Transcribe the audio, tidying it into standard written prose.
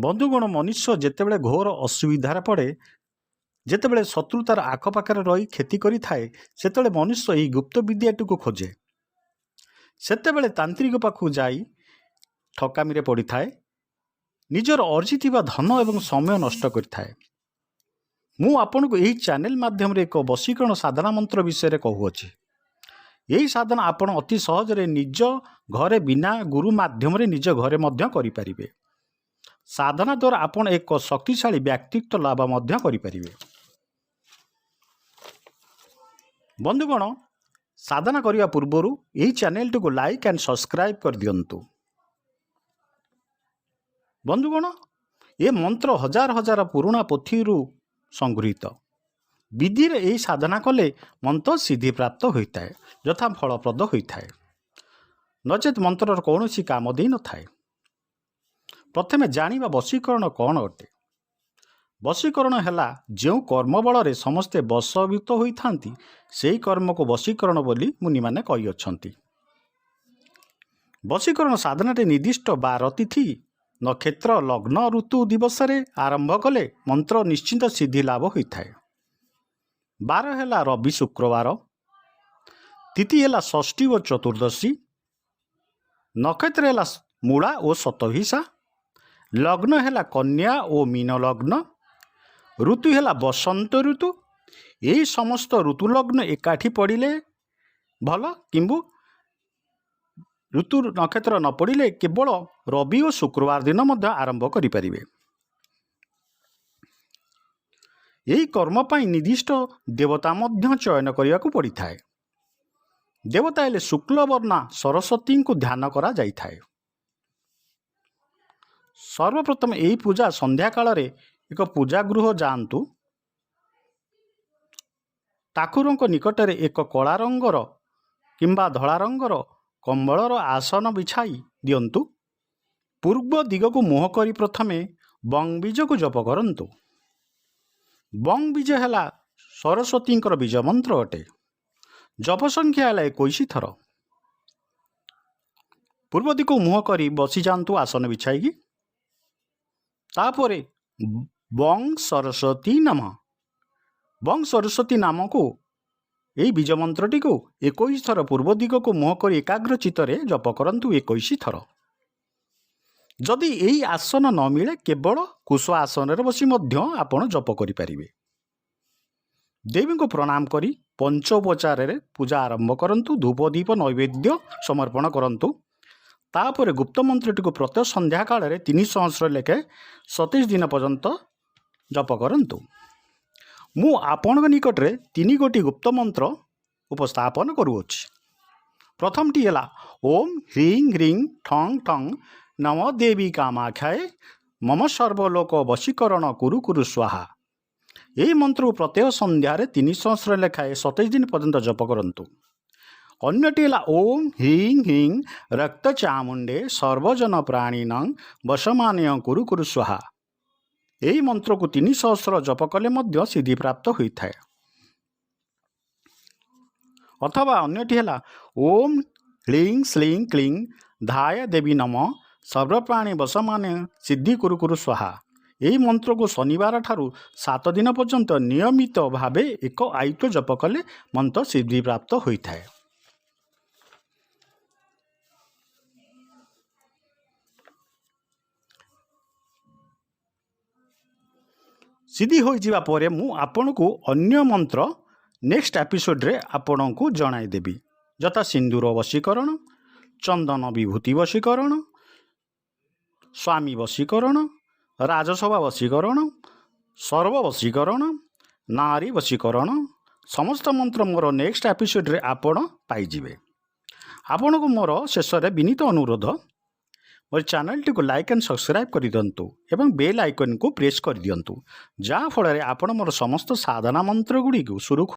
ବନ୍ଧୁଗଣ, ମନୁଷ୍ୟ ଯେତେବେଳେ ଘୋର ଅସୁବିଧାରେ ପଡ଼େ, ଯେତେବେଳେ ଶତ୍ରୁ ତାର ଆଖପାଖରେ ରହି କ୍ଷତି କରିଥାଏ, ସେତେବେଳେ ମନୁଷ୍ୟ ଏହି ଗୁପ୍ତ ବିଦ୍ୟାଟିକୁ ଖୋଜେ। ସେତେବେଳେ ତାନ୍ତ୍ରିକ ପାଖକୁ ଯାଇ ଠକାମିରେ ପଡ଼ିଥାଏ, ନିଜର ଅର୍ଜିଥିବା ଧନ ଏବଂ ସମୟ ନଷ୍ଟ କରିଥାଏ। ମୁଁ ଆପଣଙ୍କୁ ଏହି ଚ୍ୟାନେଲ ମାଧ୍ୟମରେ ଏକ ବଶୀକରଣ ସାଧନା ମନ୍ତ୍ର ବିଷୟରେ କହୁଅଛି। ଏହି ସାଧନା ଆପଣ ଅତି ସହଜରେ ନିଜ ଘରେ ବିନା ଗୁରୁ ମାଧ୍ୟମରେ ନିଜ ଘରେ ମଧ୍ୟ କରିପାରିବେ। ସାଧନା ଦ୍ୱାରା ଆପଣ ଏକ ଶକ୍ତିଶାଳୀ ବ୍ୟକ୍ତିତ୍ୱ ଲାଭ ମଧ୍ୟ କରିପାରିବେ। ବନ୍ଧୁଗଣ, ସାଧନା କରିବା ପୂର୍ବରୁ ଏହି ଚ୍ୟାନେଲଟିକୁ ଲାଇକ୍ ଆଣ୍ଡ ସବସ୍କ୍ରାଇବ୍ କରିଦିଅନ୍ତୁ। ବନ୍ଧୁଗଣ, ଏ ମନ୍ତ୍ର ହଜାର ହଜାର ପୁରୁଣା ପୋଥିରୁ ସଂଗୃହୀତ। ବିଧିରେ ଏହି ସାଧନା କଲେ ମନ୍ତ୍ର ସିଦ୍ଧିପ୍ରାପ୍ତ ହୋଇଥାଏ, ଯଥା ଫଳପ୍ରଦ ହୋଇଥାଏ, ନଚେତ୍ ମନ୍ତ୍ରର କୌଣସି କାମ ଦେଇନଥାଏ। ପ୍ରଥମେ ଜାଣିବା ବଶୀକରଣ କ'ଣ ଅଟେ। ବଶୀକରଣ ହେଲା ଯେଉଁ କର୍ମ ବଳରେ ସମସ୍ତେ ବଶୀଭୂତ ହୋଇଥାନ୍ତି, ସେହି କର୍ମକୁ ବଶୀକରଣ ବୋଲି ମୁନିମାନେ କହିଅଛନ୍ତି। ବଶୀକରଣ ସାଧନାରେ ନିର୍ଦ୍ଦିଷ୍ଟ ବାର, ତିଥି, ନକ୍ଷତ୍ର, ଲଗ୍ନ, ଋତୁ, ଦିବସରେ ଆରମ୍ଭ କଲେ ମନ୍ତ୍ର ନିଶ୍ଚିତ ସିଦ୍ଧି ଲାଭ ହୋଇଥାଏ। ବାର ହେଲା ରବି, ଶୁକ୍ରବାର। ତିଥି ହେଲା ଷଷ୍ଠୀ ଓ ଚତୁର୍ଦ୍ଦଶୀ। ନକ୍ଷତ୍ର ହେଲା ମୂଳା ଓ ଶତଭିଷା। ଲଗ୍ନ ହେଲା କନ୍ୟା ଓ ମୀନ ଲଗ୍ନ। ଋତୁ ହେଲା ବସନ୍ତ ଋତୁ। ଏହି ସମସ୍ତ ଋତୁ ଲଗ୍ନ ଏକାଠି ପଡ଼ିଲେ ଭଲ, କିନ୍ତୁ ଋତୁ ନକ୍ଷତ୍ର ନ ପଡ଼ିଲେ କେବଳ ରବି ଓ ଶୁକ୍ରବାର ଦିନ ମଧ୍ୟ ଆରମ୍ଭ କରିପାରିବେ। ଏହି କର୍ମ ପାଇଁ ନିର୍ଦ୍ଦିଷ୍ଟ ଦେବତା ମଧ୍ୟ ଚୟନ କରିବାକୁ ପଡ଼ିଥାଏ। ଦେବତା ହେଲେ ଶୁକ୍ଲବର୍ଣ୍ଣା ସରସ୍ୱତୀଙ୍କୁ ଧ୍ୟାନ କରାଯାଇଥାଏ। ସର୍ବପ୍ରଥମେ ଏହି ପୂଜା ସନ୍ଧ୍ୟା କାଳରେ ଏକ ପୂଜା ଗୃହ ଯାଆନ୍ତୁ। ଠାକୁରଙ୍କ ନିକଟରେ ଏକ କଳା ରଙ୍ଗର କିମ୍ବା ଧଳା ରଙ୍ଗର କମ୍ବଳର ଆସନ ବିଛାଇ ଦିଅନ୍ତୁ। ପୂର୍ବ ଦିଗକୁ ମୁହଁ କରି ପ୍ରଥମେ ବଂ ବୀଜକୁ ଜପ କରନ୍ତୁ। ବଂ ବୀଜ ହେଲା ସରସ୍ୱତୀଙ୍କର ବୀଜ ମନ୍ତ୍ର ଅଟେ। ଜପ ସଂଖ୍ୟା ହେଲା 21 ଥର। ପୂର୍ବ ଦିଗକୁ ମୁହଁ କରି ବସିଯାଆନ୍ତୁ ଆସନ ବିଛାଇକି। ତାପରେ ବଂ ସରସ୍ୱତୀ ନାମ, ବଂ ସରସ୍ୱତୀ ନାମକୁ ଏହି ବୀଜ ମନ୍ତ୍ରଟିକୁ 21 ଥର ପୂର୍ବ ଦିଗକୁ ମୁହଁ କରି ଏକାଗ୍ର ଚିତ୍ତରେ ଜପ କରନ୍ତୁ 21 ଥର। ଯଦି ଏହି ଆସନ ନ ମିଳେ, କେବଳ କୁଶ ଆସନରେ ବସି ମଧ୍ୟ ଆପଣ ଜପ କରିପାରିବେ। ଦେବୀଙ୍କୁ ପ୍ରଣାମ କରି ପଞ୍ଚୋପଚାରରେ ପୂଜା ଆରମ୍ଭ କରନ୍ତୁ। ଧୂପ, ଦୀପ, ନୈବେଦ୍ୟ ସମର୍ପଣ କରନ୍ତୁ। ତାପରେ ଗୁପ୍ତ ମନ୍ତ୍ରଟିକୁ ପ୍ରତ୍ୟେକ ସନ୍ଧ୍ୟା କାଳରେ 3 ସହସ୍ର ଲେଖେ 27 ଦିନ ପର୍ଯ୍ୟନ୍ତ ଜପ କରନ୍ତୁ। ମୁଁ ଆପଣଙ୍କ ନିକଟରେ 3 ଗୋଟି ଗୁପ୍ତ ମନ୍ତ୍ର ଉପସ୍ଥାପନ କରୁଅଛି। ପ୍ରଥମଟି ହେଲା ଓମ୍ ହ୍ରିଂ ହ୍ରିଂ ଠଂ ଠଂ ନମ ଦେବୀ କାମାକ୍ଷାୟ ମମ ସର୍ବଲୋକ ବଶୀକରଣ କୁରୁ କୁରୁ ସ୍ୱାହା। ଏହି ମନ୍ତ୍ରକୁ ପ୍ରତ୍ୟେକ ସନ୍ଧ୍ୟାରେ 3 ସହସ୍ର ଲେଖାଏଁ 27 ଦିନ ପର୍ଯ୍ୟନ୍ତ ଜପ କରନ୍ତୁ। ଅନ୍ୟଟି ହେଲା ଓମ୍ ହ୍ରିଂ ହ୍ରିଂ ରକ୍ତ ଚାମୁଣ୍ଡେ ସର୍ବଜନ ପ୍ରାଣୀନଂ ବଶମାନେୟ କୁରୁ କୁରୁ ସ୍ୱାହା। ଏହି ମନ୍ତ୍ରକୁ 3 ସହସ୍ର ଜପ କଲେ ମଧ୍ୟ ସିଦ୍ଧିପ୍ରାପ୍ତ ହୋଇଥାଏ। ଅଥବା ଅନ୍ୟଟି ହେଲା ଓମ୍ ହ୍ଲିଂ ଶ୍ଲିଂ କ୍ଲିଂ ଧାୟ ଦେବୀ ନମ ସର୍ବପ୍ରାଣୀ ବଶମାନେ ସିଦ୍ଧି କୁରୁ କୁରୁ ସ୍ୱାହା। ଏହି ମନ୍ତ୍ରକୁ ଶନିବାର ଠାରୁ 7 ଦିନ ପର୍ଯ୍ୟନ୍ତ ନିୟମିତ ଭାବେ ଏକ ଆୟତ ଜପ କଲେ ମନ୍ତ୍ର ସିଦ୍ଧିପ୍ରାପ୍ତ ହୋଇଥାଏ। ସିଦ୍ଧି ହୋଇଯିବା ପରେ ମୁଁ ଆପଣଙ୍କୁ ଅନ୍ୟ ମନ୍ତ୍ର ନେକ୍ସଟ ଏପିସୋଡ଼ରେ ଆପଣଙ୍କୁ ଜଣାଇଦେବି, ଯଥା ସିନ୍ଦୁର ବଶୀକରଣ, ଚନ୍ଦନ ବିଭୂତି ବଶୀକରଣ, ସ୍ୱାମୀ ବଶୀକରଣ, ରାଜସଭା ବଶୀକରଣ, ସର୍ବ ବଶୀକରଣ, ନାରୀ ବଶୀକରଣ। ସମସ୍ତ ମନ୍ତ୍ର ମୋର ନେକ୍ସଟ ଏପିସୋଡ଼ରେ ଆପଣ ପାଇଯିବେ। ଆପଣଙ୍କୁ ମୋର ଶେଷରେ ବିନୀତ ଅନୁରୋଧ, ମୋର ଚ୍ୟାନେଲଟିକୁ ଲାଇକ୍ ଆଣ୍ଡ ସବସ୍କ୍ରାଇବ୍ କରିଦିଅନ୍ତୁ ଏବଂ ବେଲ୍ ଆଇକନ୍କୁ ପ୍ରେସ୍ କରିଦିଅନ୍ତୁ, ଯାହାଫଳରେ ଆପଣ ମୋର ସମସ୍ତ ସାଧନା ମନ୍ତ୍ରଗୁଡ଼ିକୁ ସୁରୁଖୁରୁରେ